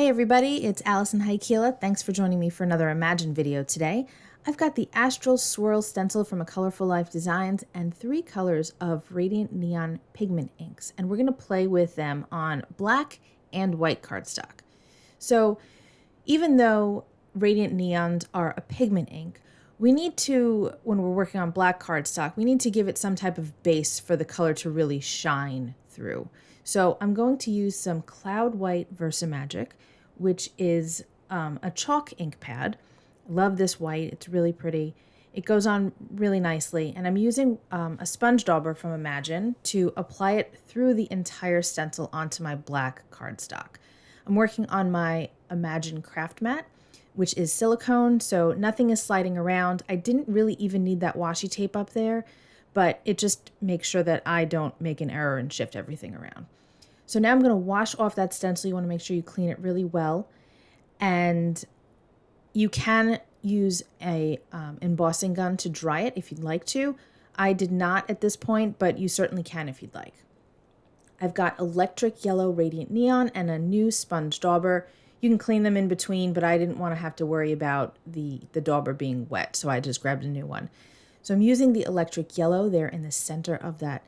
Hey everybody, it's Alison Heikkila. Thanks for joining me for another Imagine video today. I've got the Astral Swirl stencil from A Colorful Life Designs and 3 colors of Radiant Neon pigment inks, and we're going to play with them on black and white cardstock. So even though Radiant Neons are a pigment ink, we need to, when we're working on black cardstock, we need to give it some type of base for the color to really shine through. So I'm going to use some Cloud White VersaMagic, which is a chalk ink pad. Love this white, it's really pretty. It goes on really nicely, and I'm using a sponge dauber from Imagine to apply it through the entire stencil onto my black cardstock. I'm working on my Imagine craft mat, which is silicone, so nothing is sliding around. I didn't really even need that washi tape up there, but it just makes sure that I don't make an error and shift everything around. So now I'm going to wash off that stencil. You want to make sure you clean it really well. And you can use a embossing gun to dry it if you'd like to. I did not at this point, but you certainly can if you'd like. I've got electric yellow Radiant Neon and a new sponge dauber. You can clean them in between, but I didn't want to have to worry about the dauber being wet, so I just grabbed a new one. So I'm using the electric yellow there in the center of that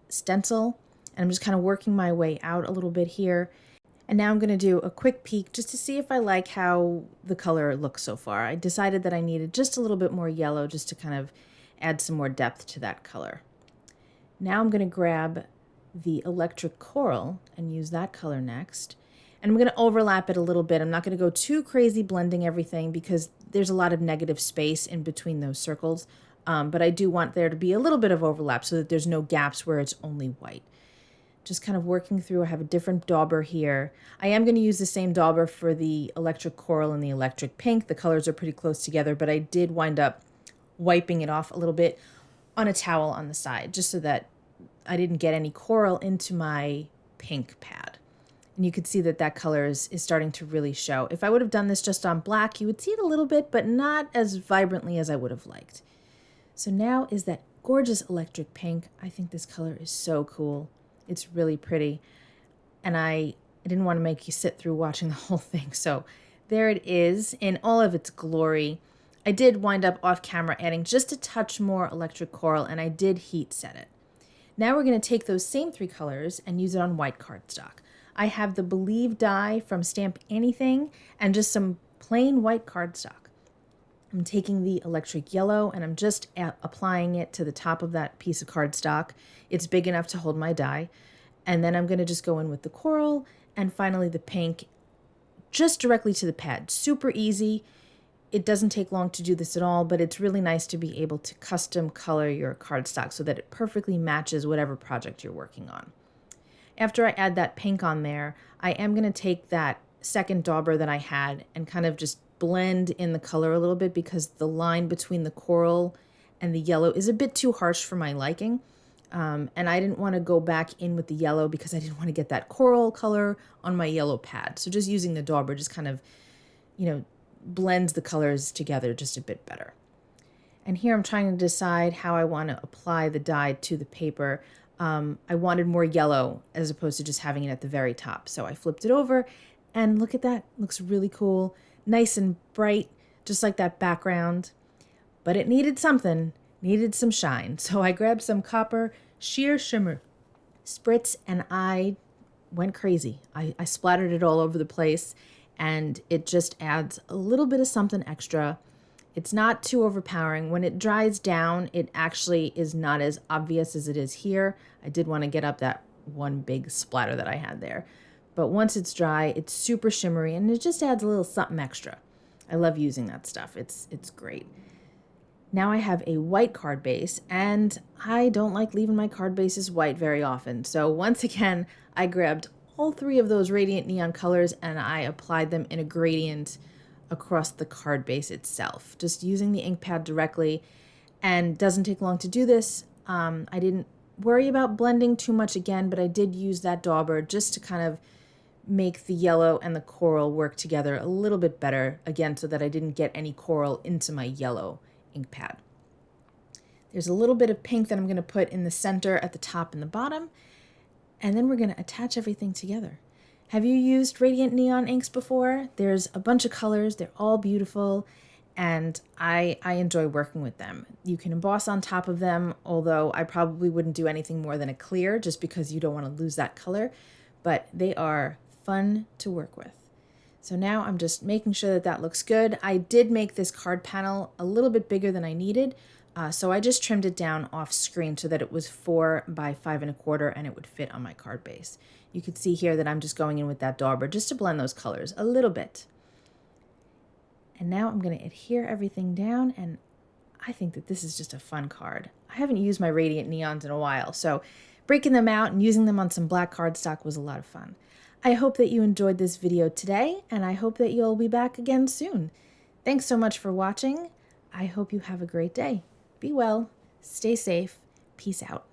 stencil, and I'm just kind of working my way out a little bit here. And now I'm going to do a quick peek just to see if I like how the color looks so far. I decided that I needed just a little bit more yellow just to kind of add some more depth to that color. Now I'm going to grab the electric coral and use that color next. And I'm going to overlap it a little bit. I'm not going to go too crazy blending everything because there's a lot of negative space in between those circles. But I do want there to be a little bit of overlap so that there's no gaps where it's only white. Just kind of working through. I have a different dauber here. I am going to use the same dauber for the electric coral and the electric pink. The colors are pretty close together, but I did wind up wiping it off a little bit on a towel on the side, just so that I didn't get any coral into my pink pad. And you could see that that color is starting to really show. If I would have done this just on black, you would see it a little bit, but not as vibrantly as I would have liked. So now is that gorgeous electric pink. I think this color is so cool. It's really pretty. And I didn't want to make you sit through watching the whole thing. So there it is in all of its glory. I did wind up off camera adding just a touch more electric coral, and I did heat set it. Now we're going to take those same 3 colors and use it on white cardstock. I have the Believe die from Stamp Anything and just some plain white cardstock. I'm taking the electric yellow and I'm just applying it to the top of that piece of cardstock. It's big enough to hold my die. And then I'm going to just go in with the coral and finally the pink just directly to the pad. Super easy. It doesn't take long to do this at all, but it's really nice to be able to custom color your cardstock so that it perfectly matches whatever project you're working on. After I add that pink on there, I am going to take that second dauber that I had and kind of just blend in the color a little bit because the line between the coral and the yellow is a bit too harsh for my liking. And I didn't want to go back in with the yellow because I didn't want to get that coral color on my yellow pad. So just using the dauber just kind of, blends the colors together just a bit better. And here I'm trying to decide how I want to apply the dye to the paper. I wanted more yellow as opposed to just having it at the very top. So I flipped it over and look at that. Looks really cool. Nice and bright, just like that background. But it needed something, needed some shine. So I grabbed some copper sheer shimmer spritz and I went crazy. I splattered it all over the place and it just adds a little bit of something extra. It's not too overpowering. When it dries down, it actually is not as obvious as it is here. I did want to get up that one big splatter that I had there. But once it's dry, it's super shimmery and it just adds a little something extra. I love using that stuff. It's great. Now I have a white card base and I don't like leaving my card bases white very often. So once again, I grabbed all 3 of those Radiant Neon colors and I applied them in a gradient across the card base itself, just using the ink pad directly, and doesn't take long to do this. I didn't worry about blending too much again, but I did use that dauber just to kind of make the yellow and the coral work together a little bit better, again, so that I didn't get any coral into my yellow ink pad. There's a little bit of pink that I'm going to put in the center at the top and the bottom, and then we're going to attach everything together. Have you used Radiant Neon inks before? There's a bunch of colors, they're all beautiful, and I enjoy working with them. You can emboss on top of them, although I probably wouldn't do anything more than a clear just because you don't want to lose that color, but they are fun to work with. So now I'm just making sure that that looks good. I did make this card panel a little bit bigger than I needed, so I just trimmed it down off screen so that it was 4 by 5 1/4 and it would fit on my card base. You can see here that I'm just going in with that dauber just to blend those colors a little bit. And now I'm going to adhere everything down, and I think that this is just a fun card. I haven't used my Radiant Neons in a while, so breaking them out and using them on some black cardstock was a lot of fun. I hope that you enjoyed this video today, and I hope that you'll be back again soon. Thanks so much for watching. I hope you have a great day. Be well, stay safe, peace out.